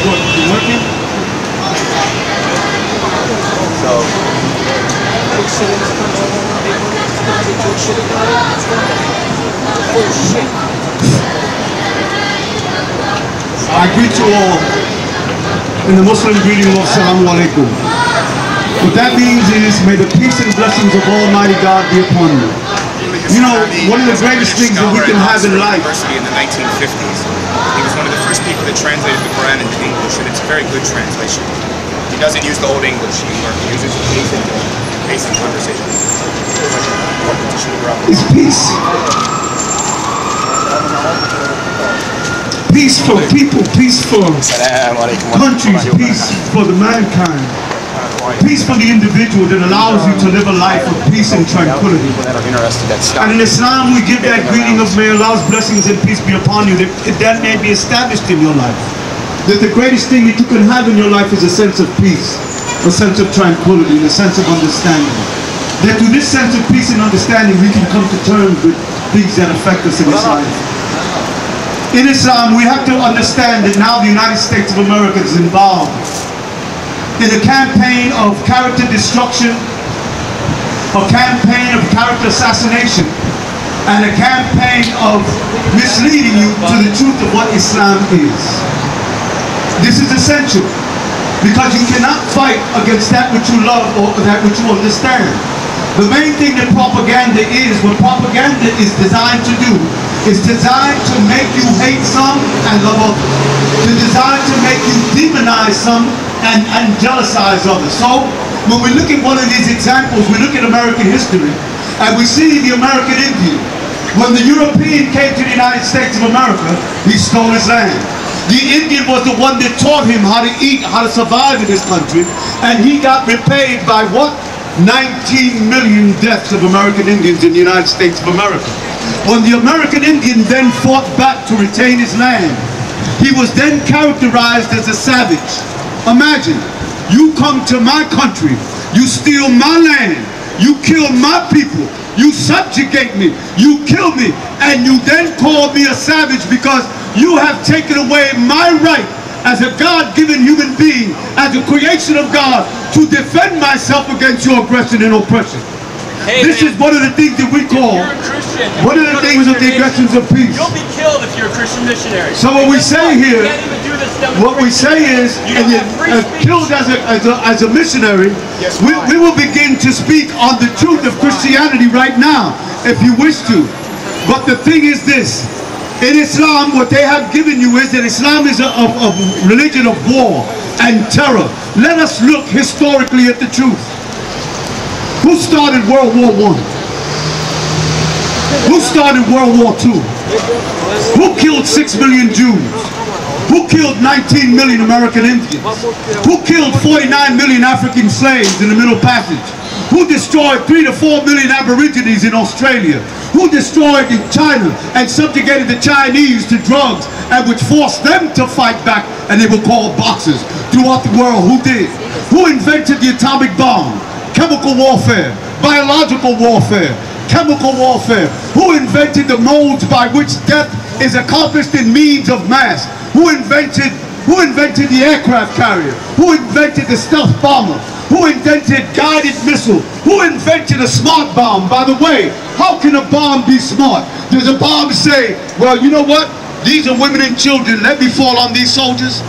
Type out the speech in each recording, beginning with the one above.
What, you working? So, I greet you all in the Muslim greeting of Assalamu Alaikum. What that means is, may the peace and blessings of Almighty God be upon you. You know, one of the greatest things that we can have in life. In the 1950s, he was one of the first people that translated the Quran into English, and it's a very good translation. He doesn't use the Old English anymore. He uses basic conversation. It's peace. Peace for people, peace for countries, peace for the mankind. Peace for the individual that allows you to live a life of peace and tranquility. And in Islam we give that greeting of may Allah's blessings and peace be upon you, that may be established in your life. That the greatest thing that you can have in your life is a sense of peace, a sense of tranquility, and a sense of understanding. That through this sense of peace and understanding we can come to terms with things that affect us in this life. In Islam we have to understand that now the United States of America is involved in a campaign of character destruction, a campaign of character assassination, and a campaign of misleading you to the truth of what Islam is. This is essential, because you cannot fight against that which you love or that which you understand. The main thing that propaganda is, what propaganda is designed to do, is designed to make you hate some and love others. It's designed to make you demonize some and jealousize others. So, when we look at one of these examples, we look at American history, and we see the American Indian. When the European came to the United States of America, he stole his land. The Indian was the one that taught him how to eat, how to survive in this country, and he got repaid by what? 19 million deaths of American Indians in the United States of America. When the American Indian then fought back to retain his land, he was then characterized as a savage. Imagine, you come to my country, you steal my land, you kill my people, you subjugate me, you kill me, and you then call me a savage because you have taken away my right as a God-given human being, as a creation of God, to defend myself against your aggression and oppression. Hey, this is one of the things that we call one of the things of the aggressions of peace. You'll be killed if you're a Christian missionary. So what we say here, what we say is, killed as a missionary, we will begin to speak on the truth of Christianity right now, if you wish to. But the thing is this, in Islam, what they have given you is that Islam is a religion of war and terror. Let us look historically at the truth. Who started World War I? Who started World War II? Who killed 6 million Jews? Who killed 19 million American Indians? Who killed 49 million African slaves in the Middle Passage? Who destroyed 3 to 4 million Aborigines in Australia? Who destroyed in China and subjugated the Chinese to drugs, and which forced them to fight back, and they were called boxers throughout the world? Who did? Who invented the atomic bomb? Chemical warfare, biological warfare, chemical warfare. Who invented the modes by which death is accomplished in means of mass? Who invented the aircraft carrier? Who invented the stealth bomber? Who invented guided missile? Who invented a smart bomb? By the way, how can a bomb be smart? Does a bomb say, well, you know what? These are women and children, let me fall on these soldiers?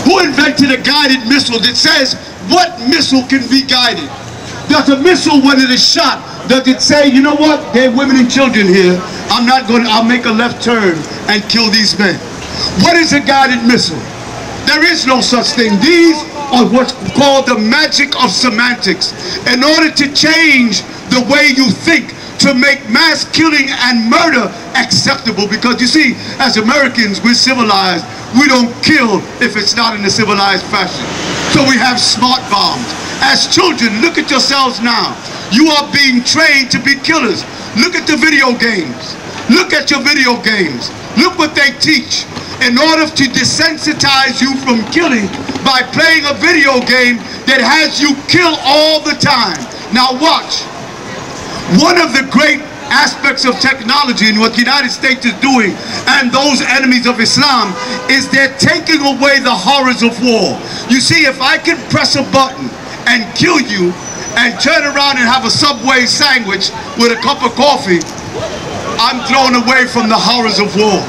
Who invented a guided missile that says what missile can be guided? Does a missile, when it is shot, does it say, you know what, there are women and children here, I'll make a left turn and kill these men? What is a guided missile? There is no such thing. These are what's called the magic of semantics. In order to change the way you think, to make mass killing and murder acceptable, because you see, as Americans, we're civilized. We don't kill if it's not in a civilized fashion. So we have smart bombs. As children, look at yourselves now. You are being trained to be killers. Look at the video games. Look at your video games. Look what they teach. In order to desensitize you from killing by playing a video game that has you kill all the time. Now watch. One of the great aspects of technology and what the United States is doing and those enemies of Islam is they're taking away the horrors of war. You see, if I can press a button and kill you and turn around and have a Subway sandwich with a cup of coffee, I'm thrown away from the horrors of war.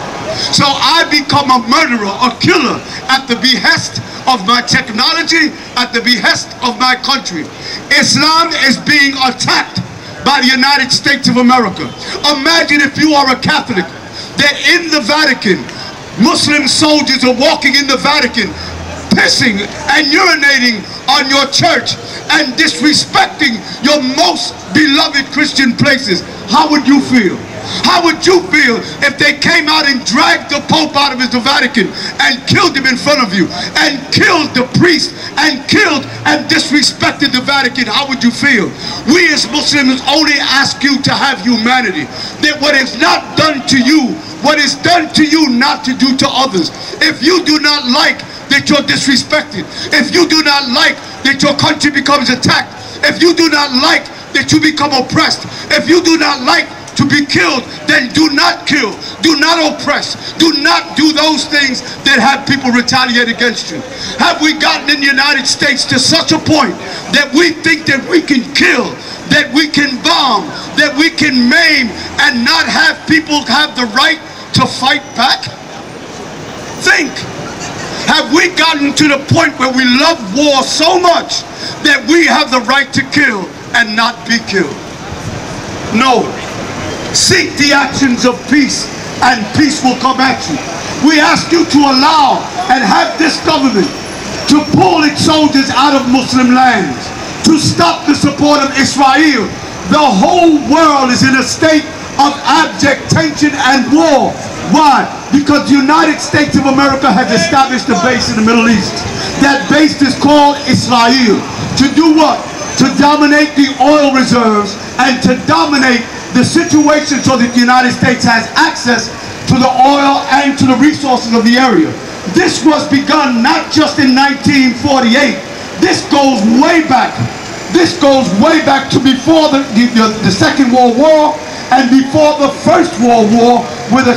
So I become a murderer, a killer, at the behest of my technology, at the behest of my country. Islam is being attacked by the United States of America. Imagine if you are a Catholic, that in the Vatican, Muslim soldiers are walking in the Vatican, pissing and urinating on your church and disrespecting your most beloved Christian places. How would you feel? How would you feel if they came out and dragged the Pope out of the Vatican and killed him in front of you and killed the priest and killed and disrespected the Vatican? How would you feel? We as Muslims only ask you to have humanity, that what is not done to you, what is done to you not to do to others. If you do not like that you're disrespected, if you do not like that your country becomes attacked, if you do not like that you become oppressed, if you do not like to be killed, then do not kill, do not oppress, do not do those things that have people retaliate against you. Have we gotten in the United States to such a point that we think that we can kill, that we can bomb, that we can maim and not have people have the right to fight back? Think. Have we gotten to the point where we love war so much that we have the right to kill and not be killed? No. Seek the actions of peace and peace will come at you. We ask you to allow and have this government to pull its soldiers out of Muslim lands, to stop the support of Israel. The whole world is in a state of abject tension and war. Why? Because the United States of America has established a base in the Middle East. That base is called Israel. To do what? To dominate the oil reserves and to dominate the situation so that the United States has access to the oil and to the resources of the area. This was begun not just in 1948. This goes way back. This goes way back to before the Second World War and before the First World War with a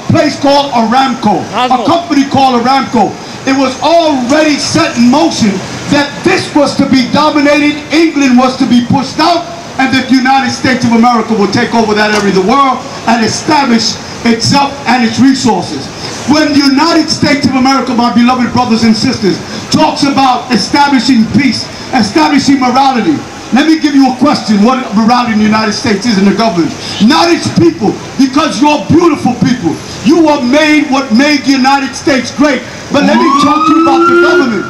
place called Aramco, a company called Aramco. It was already set in motion that this was to be dominated, England was to be pushed out, and that the United States of America will take over that area of the world and establish itself and its resources. When the United States of America, my beloved brothers and sisters, talks about establishing peace, establishing morality, let me give you a question. What morality in the United States is in the government? Not its people, because you're beautiful people. You are made what made the United States great. But let me talk to you about the government.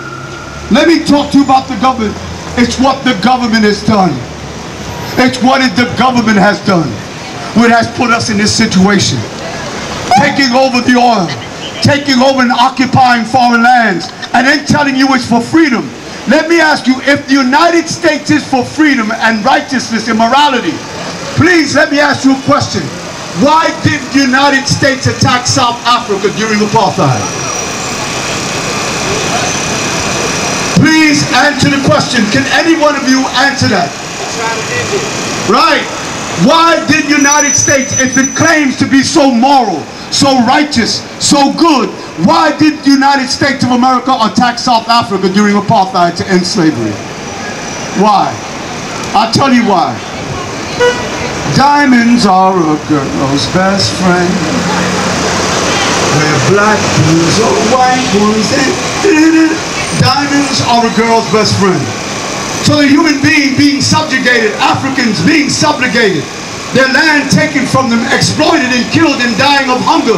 Let me talk to you about the government. It's what the government has done. It's what the government has done. What has put us in this situation. Taking over the oil. Taking over and occupying foreign lands. And then telling you it's for freedom. Let me ask you, if the United States is for freedom and righteousness and morality, please let me ask you a question. Why did the United States attack South Africa during apartheid? Please answer the question. Can any one of you answer that? Right. Why did the United States, if it claims to be so moral, so righteous, so good, why did the United States of America attack South Africa during apartheid to end slavery? Why? I'll tell you why. Diamonds are a girl's best friend. Where black ones or white ones, diamonds are a girl's best friend. So the human being subjugated, Africans being subjugated, their land taken from them, exploited and killed and dying of hunger,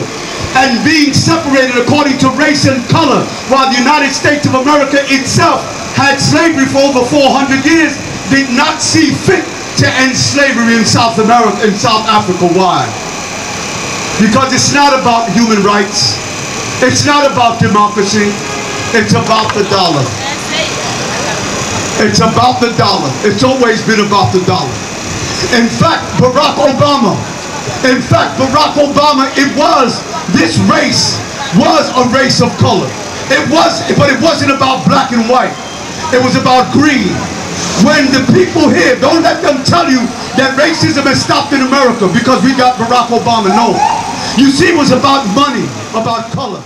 and being separated according to race and color, while the United States of America itself had slavery for over 400 years, did not see fit to end slavery in South America, in South Africa. Why? Because it's not about human rights, it's not about democracy, it's about the dollar. It's about the dollar. It's always been about the dollar. In fact, Barack Obama, this race was a race of color. But it wasn't about black and white. It was about green. When the people here, don't let them tell you that racism has stopped in America because we got Barack Obama. No. You see, it was about money, about color.